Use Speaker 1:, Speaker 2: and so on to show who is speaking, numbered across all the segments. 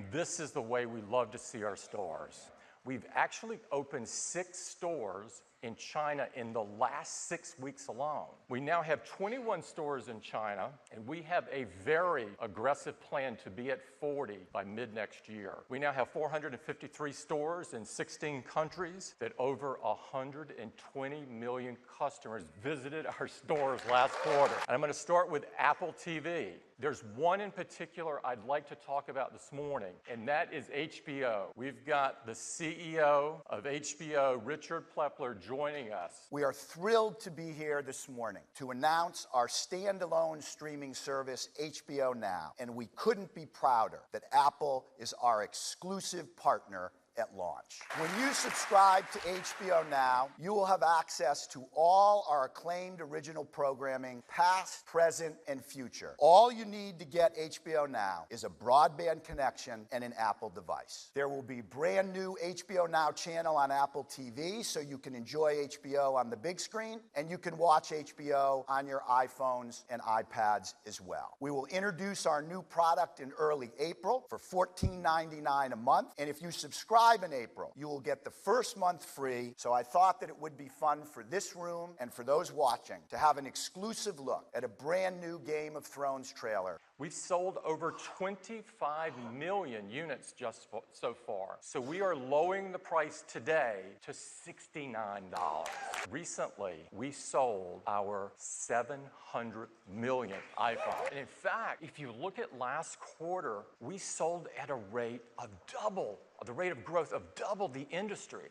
Speaker 1: And this is the way we love to see our stores. We've actually opened 6 stores in China in the last 6 weeks alone. We now have 21 stores in China, and we have a very aggressive plan to be at 40 by mid-next year. We now have 453 stores in 16 countries that over 120 million customers visited our stores last quarter. And I'm going to start with Apple TV. There's one in particular I'd like to talk about this morning, and that is HBO. We've got the CEO of HBO, Richard Plepler, joining us.
Speaker 2: We are thrilled to be here this morning to announce our standalone streaming service, HBO Now, and we couldn't be prouder that Apple is our exclusive partner at launch. When you subscribe to HBO Now, you will have access to all our acclaimed original programming, past, present, and future. All you need to get HBO Now is a broadband connection and an Apple device. There will be brand new HBO Now channel on Apple TV, so you can enjoy HBO on the big screen, and you can watch HBO on your iPhones and iPads as well. We will introduce our new product in early April for $14.99 a month, and if you subscribe in April, you will get the first month free. So I thought that it would be fun for this room and for those watching to have an exclusive look at a brand new Game of Thrones trailer.
Speaker 1: We've sold over 25 million units just so far. So we are lowering the price today to $69. Recently, we sold our 700 millionth iPhone. And in fact, if you look at last quarter, we sold at a rate of double, the rate of growth of double the industry.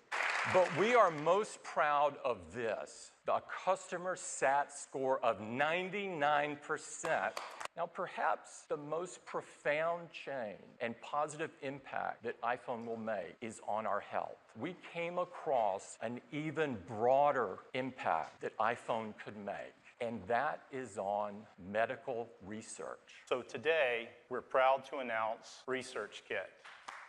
Speaker 1: But we are most proud of this, the customer sat score of 99%. Now, perhaps the most profound change and positive impact that iPhone will make is on our health. We came across an even broader impact that iPhone could make, and that is on medical research.
Speaker 3: So today, we're proud to announce ResearchKit.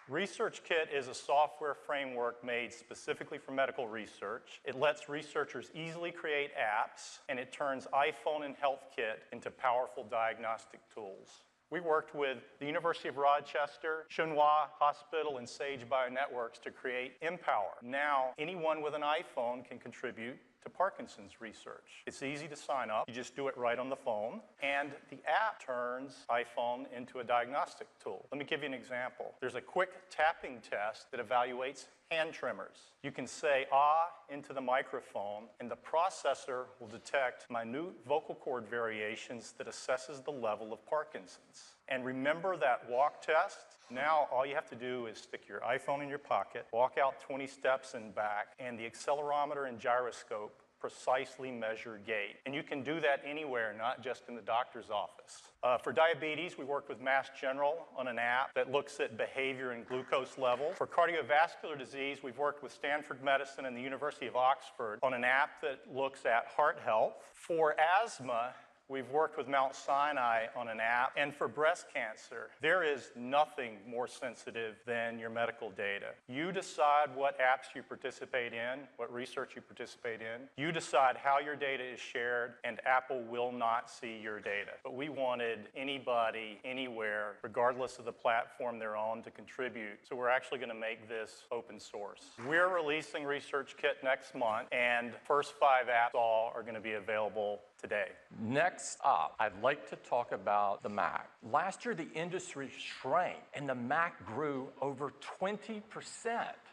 Speaker 3: ResearchKit is a software framework made specifically for medical research. It lets researchers easily create apps, and it turns iPhone and HealthKit into powerful diagnostic tools. We worked with the University of Rochester, Tsinghua Hospital, and Sage Bionetworks to create Empower. Now, anyone with an iPhone can contribute to Parkinson's research. It's easy to sign up. You just do it right on the phone, and the app turns iPhone into a diagnostic tool. Let me give you an example. There's a quick tapping test that evaluates hand tremors. You can say "ah" into the microphone, and the processor will detect minute vocal cord variations that assesses the level of Parkinson's. And remember that walk test? Now all you have to do is stick your iPhone in your pocket, walk out 20 steps and back, and the accelerometer and gyroscope precisely measure gait. And you can do that anywhere, not just in the doctor's office. For diabetes, we worked with Mass General on an app that looks at behavior and glucose levels. For cardiovascular disease, we've worked with Stanford Medicine and the University of Oxford on an app that looks at heart health. For asthma, we've worked with Mount Sinai on an app. And for breast cancer, there is nothing more sensitive than your medical data. You decide what apps you participate in, what research you participate in. You decide how your data is shared, and Apple will not see your data. But we wanted anybody, anywhere, regardless of the platform they're on, to contribute. So we're actually going to make this open source. We're releasing ResearchKit next month, and first 5 apps all are going to be available today.
Speaker 1: Next up, I'd like to talk about the Mac. Last year, the industry shrank, and the Mac grew over 20%.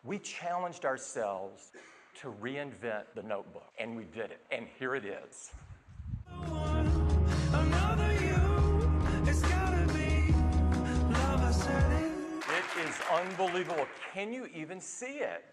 Speaker 1: We challenged ourselves to reinvent the notebook, and we did it. And here it is. It is unbelievable. Can you even see it?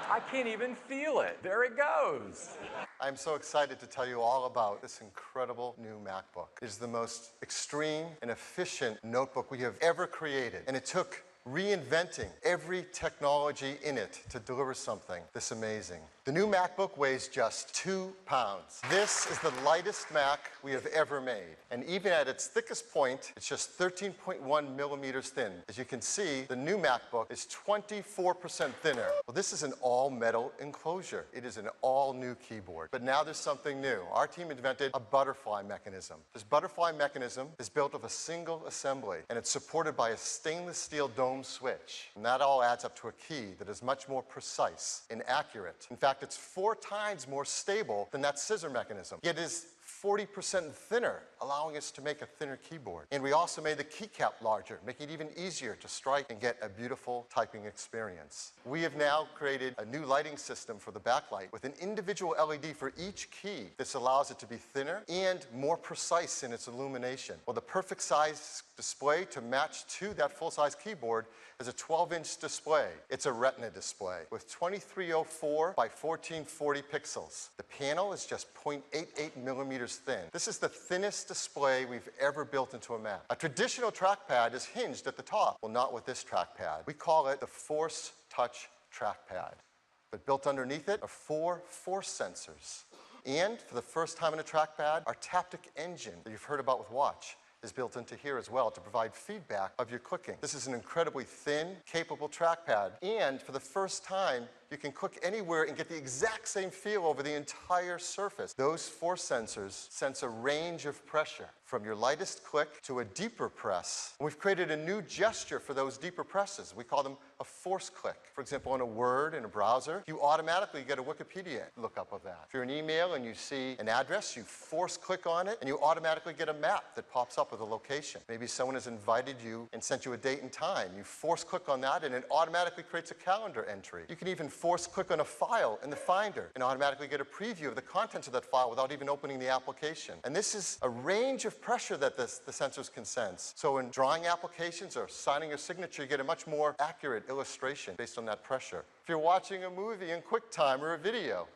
Speaker 1: I can't even feel it. There it goes.
Speaker 4: I'm so excited to tell you all about this incredible new MacBook. It is the most extreme and efficient notebook we have ever created, and it took reinventing every technology in it to deliver something this amazing. The new MacBook weighs just 2 pounds. This is the lightest Mac we have ever made. And even at its thickest point, it's just 13.1 millimeters thin. As you can see, the new MacBook is 24% thinner. Well, this is an all-metal enclosure. It is an all-new keyboard. But now there's something new. Our team invented a butterfly mechanism. This butterfly mechanism is built of a single assembly, and it's supported by a stainless steel dome switch. And that all adds up to a key that is much more precise and accurate. In fact, it's 4 times more stable than that scissor mechanism. Yet it is 40% thinner, allowing us to make a thinner keyboard. And we also made the keycap larger, making it even easier to strike and get a beautiful typing experience. We have now created a new lighting system for the backlight with an individual LED for each key. This allows it to be thinner and more precise in its illumination. Well, the perfect size display to match to that full-size keyboard is a 12-inch display. It's a Retina display with 2304 by 1440 pixels. The panel is just 0.88 millimeters thin. This is the thinnest display we've ever built into a Mac. A traditional trackpad is hinged at the top. Well, not with this trackpad. We call it the Force Touch trackpad. But built underneath it are 4 force sensors. And for the first time in a trackpad, our Taptic engine that you've heard about with Watch is built into here as well to provide feedback of your clicking. This is an incredibly thin, capable trackpad, and for the first time, you can click anywhere and get the exact same feel over the entire surface. Those force sensors sense a range of pressure from your lightest click to a deeper press. And we've created a new gesture for those deeper presses. We call them a force click. For example, in a Word in a browser, you automatically get a Wikipedia lookup of that. If you're in email and you see an address, you force click on it and you automatically get a map that pops up with a location. Maybe someone has invited you and sent you a date and time. You force click on that and it automatically creates a calendar entry. You can even force click on a file in the Finder and automatically get a preview of the contents of that file without even opening the application. And this is a range of pressure that the sensors can sense. So in drawing applications or signing your signature, you get a much more accurate illustration based on that pressure. If you're watching a movie in QuickTime or a video,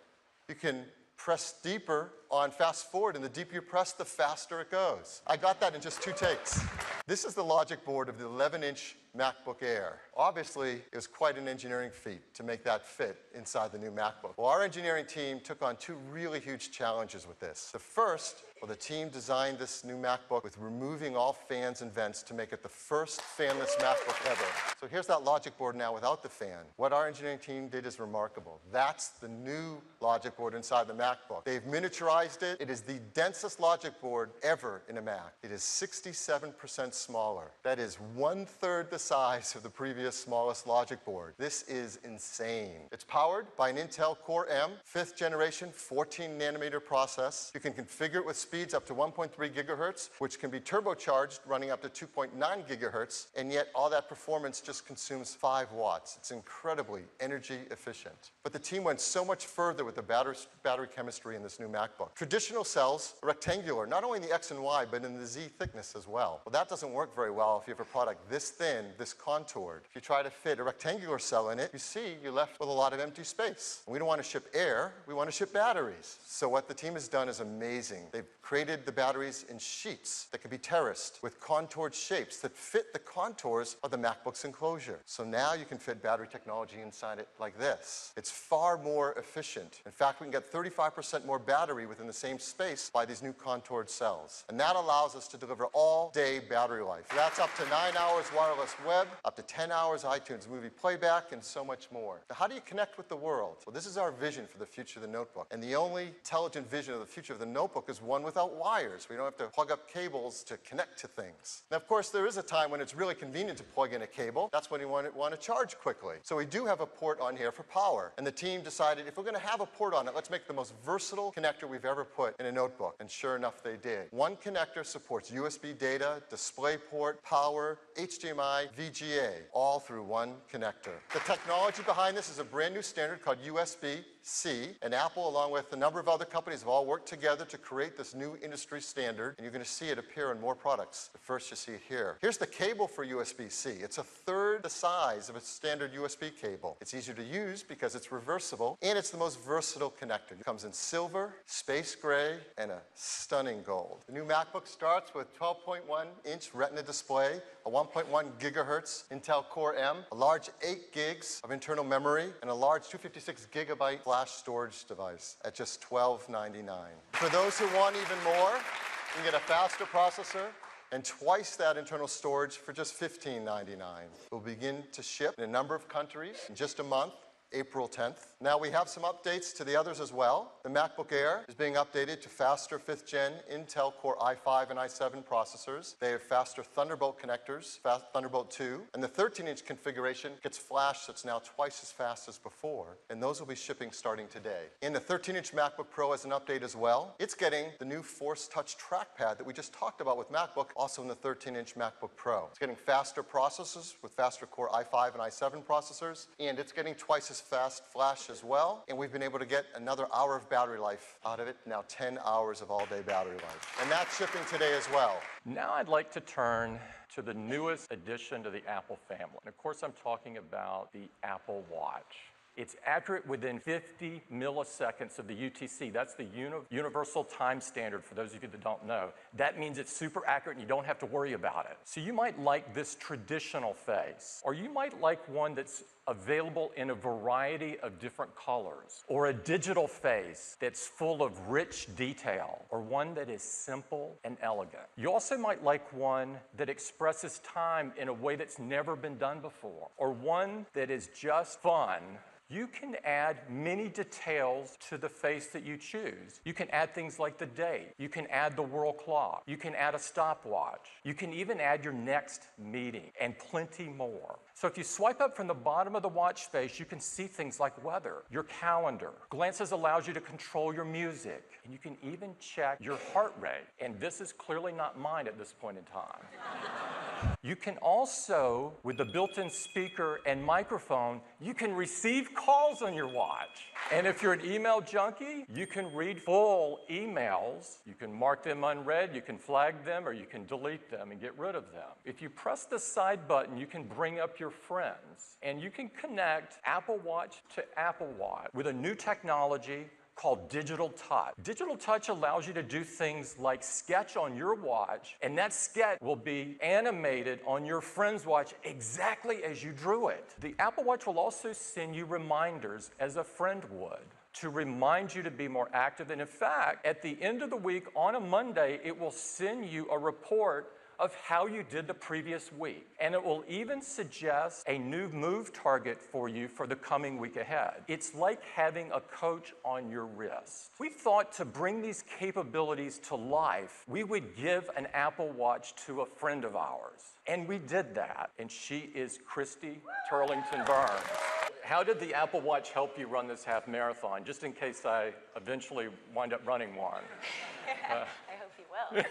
Speaker 4: you can press deeper on fast forward, and the deeper you press, the faster it goes. I got that in just 2 takes. This is the logic board of the 11-inch MacBook Air. Obviously, it was quite an engineering feat to make that fit inside the new MacBook. Well, our engineering team took on 2 really huge challenges with this. The first, well, the team designed this new MacBook with removing all fans and vents to make it the first fanless MacBook ever. So here's that logic board now without the fan. What our engineering team did is remarkable. That's the new logic board inside the MacBook. They've miniaturized it. It is the densest logic board ever in a Mac. It is 67% smaller. That is 1/3 the size of the previous smallest logic board. This is insane. It's powered by an Intel Core M, 5th generation, 14-nanometer process. You can configure it with speeds up to 1.3 gigahertz, which can be turbocharged, running up to 2.9 gigahertz, and yet all that performance just consumes 5 watts. It's incredibly energy efficient. But the team went so much further with the battery chemistry in this new MacBook. Traditional cells are rectangular, not only in the X and Y, but in the Z thickness as well. Well, that doesn't work very well if you have a product this thin, this contoured. If you try to fit a rectangular cell in it, you see you're left with a lot of empty space. And we don't want to ship air, we want to ship batteries. So what the team has done is amazing. They've created the batteries in sheets that can be terraced with contoured shapes that fit the contours of the MacBook's enclosure. So now you can fit battery technology inside it like this. It's far more efficient. In fact, we can get 35% more battery within the same space by these new contoured cells. And that allows us to deliver all-day battery life. That's up to 9 hours wireless web, up to 10 hours iTunes movie playback, and so much more. Now, how do you connect with the world? Well, this is our vision for the future of the notebook. And the only intelligent vision of the future of the notebook is one without wires. We don't have to plug up cables to connect to things. Now, of course, there is a time when it's really convenient to plug in a cable. That's when you want to charge quickly. So we do have a port on here for power. And the team decided if we're going to have a port on it, let's make the most versatile connector we've ever put in a notebook. And sure enough, they did. One connector supports USB data, DisplayPort, power, HDMI, VGA, all through one connector. The technology behind this is a brand new standard called USB-C, and Apple, along with a number of other companies, have all worked together to create this new industry standard, and you're going to see it appear in more products. But first, you see it here. Here's the cable for USB-C. It's 1/3 the size of a standard USB cable. It's easier to use because it's reversible, and it's the most versatile connector. It comes in silver, space gray, and a stunning gold. The new MacBook starts with 12.1-inch Retina display, a 1.1 gigahertz Intel Core M, a large 8 gigs of internal memory, and a large 256 gigabyte flash flash storage device at just $12.99. For those who want even more, you can get a faster processor and twice that internal storage for just $15.99. It will begin to ship in a number of countries in just a month, April 10th. Now we have some updates to the others as well. The MacBook Air is being updated to faster 5th gen Intel Core i5 and i7 processors. They have faster Thunderbolt connectors, Thunderbolt 2, and the 13-inch configuration gets flash that's now twice as fast as before, and those will be shipping starting today. And the 13-inch MacBook Pro has an update as well. It's getting the new Force Touch trackpad that we just talked about with MacBook, also in the 13-inch MacBook Pro. It's getting faster processors with faster Core i5 and i7 processors, and it's getting twice as fast flash as well, and we've been able to get another hour of battery life out of it, now 10 hours of all-day battery life. And that's shipping today as well.
Speaker 1: Now I'd like to turn to the newest addition to the Apple family. And of course, I'm talking about the Apple Watch. It's accurate within 50 milliseconds of the UTC. That's the universal time standard for those of you that don't know. That means it's super accurate and you don't have to worry about it. So you might like this traditional face, or you might like one that's available in a variety of different colors, or a digital face that's full of rich detail, or one that is simple and elegant. You also might like one that expresses time in a way that's never been done before, or one that is just fun. You can add many details to the face that you choose. You can add things like the date. You can add the world clock. You can add a stopwatch. You can even add your next meeting and plenty more. So if you swipe up from the bottom of the watch face, you can see things like weather, your calendar. Glances allows you to control your music, and you can even check your heart rate. And this is clearly not mine at this point in time. You can also, with the built-in speaker and microphone, you can receive calls on your watch. And if you're an email junkie, you can read full emails. You can mark them unread, you can flag them, or you can delete them and get rid of them. If you press the side button, you can bring up your friends, and you can connect Apple Watch to Apple Watch with a new technology called Digital Touch. Digital Touch allows you to do things like sketch on your watch, and that sketch will be animated on your friend's watch exactly as you drew it. The Apple Watch will also send you reminders as a friend would to remind you to be more active. And in fact, at the end of the week on a Monday, it will send you a report of how you did the previous week. And it will even suggest a new move target for you for the coming week ahead. It's like having a coach on your wrist. We thought to bring these capabilities to life, we would give an Apple Watch to a friend of ours. And we did that. And she is Christy Turlington Burns. How did the Apple Watch help you run this half marathon, just in case I eventually wind up running one?
Speaker 5: I hope you will.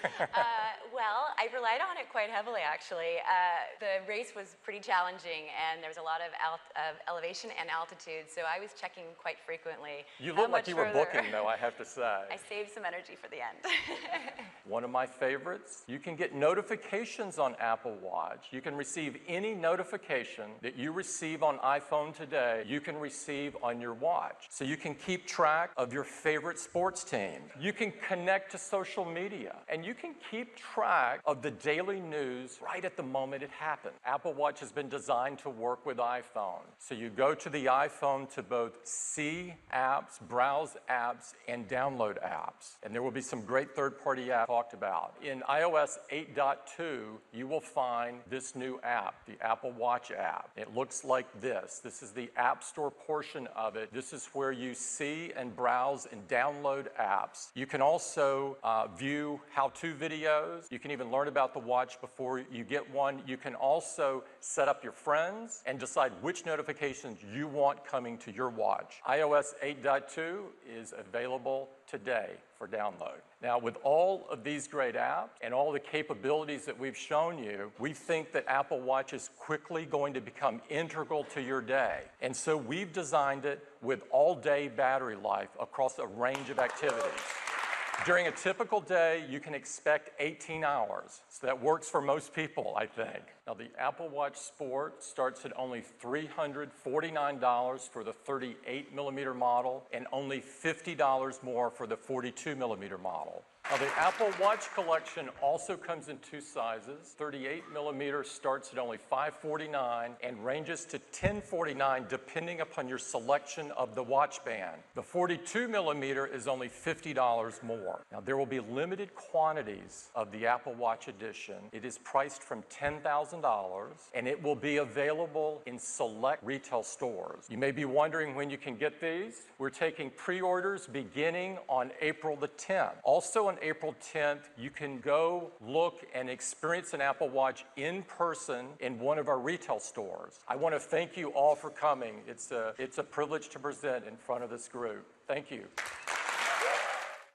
Speaker 5: Well, I relied on it quite heavily, actually. The race was pretty challenging, and there was a lot of elevation and altitude, so I was checking quite frequently.
Speaker 1: You look like you were booking, though, I have to say.
Speaker 5: I saved some energy for the end.
Speaker 1: One of my favorites, you can get notifications on Apple Watch. You can receive any notification that you receive on iPhone today, you can receive on your watch. So you can keep track of your favorite sports team. You can connect to social media, and you can keep track of the daily news right at the moment it happens. Apple Watch has been designed to work with iPhone. So you go to the iPhone to both see apps, browse apps, and download apps. And there will be some great third-party apps talked about. In iOS 8.2, you will find this new app, the Apple Watch app. It looks like this. This is the App Store portion of it. This is where you see and browse and download apps. You can also view how-to videos. You can even learn about the watch before you get one. You can also set up your friends and decide which notifications you want coming to your watch. iOS 8.2 is available today for download. Now, with all of these great apps and all the capabilities that we've shown you, we think that Apple Watch is quickly going to become integral to your day. And so we've designed it with all-day battery life across a range of activities. During a typical day, you can expect 18 hours. So that works for most people, I think. Now, the Apple Watch Sport starts at only $349 for the 38mm model and only $50 more for the 42mm model. Now, the Apple Watch collection also comes in two sizes. 38 millimeters starts at only $549 and ranges to $1049 depending upon your selection of the watch band. The 42 millimeter is only $50 more. Now, there will be limited quantities of the Apple Watch edition. It is priced from $10,000 and it will be available in select retail stores. You may be wondering when you can get these. We're taking pre-orders beginning on April the 10th. Also on April 10th, you can go look and experience an Apple Watch in person in one of our retail stores. I want to thank you all for coming. It's a privilege to present in front of this group. Thank you.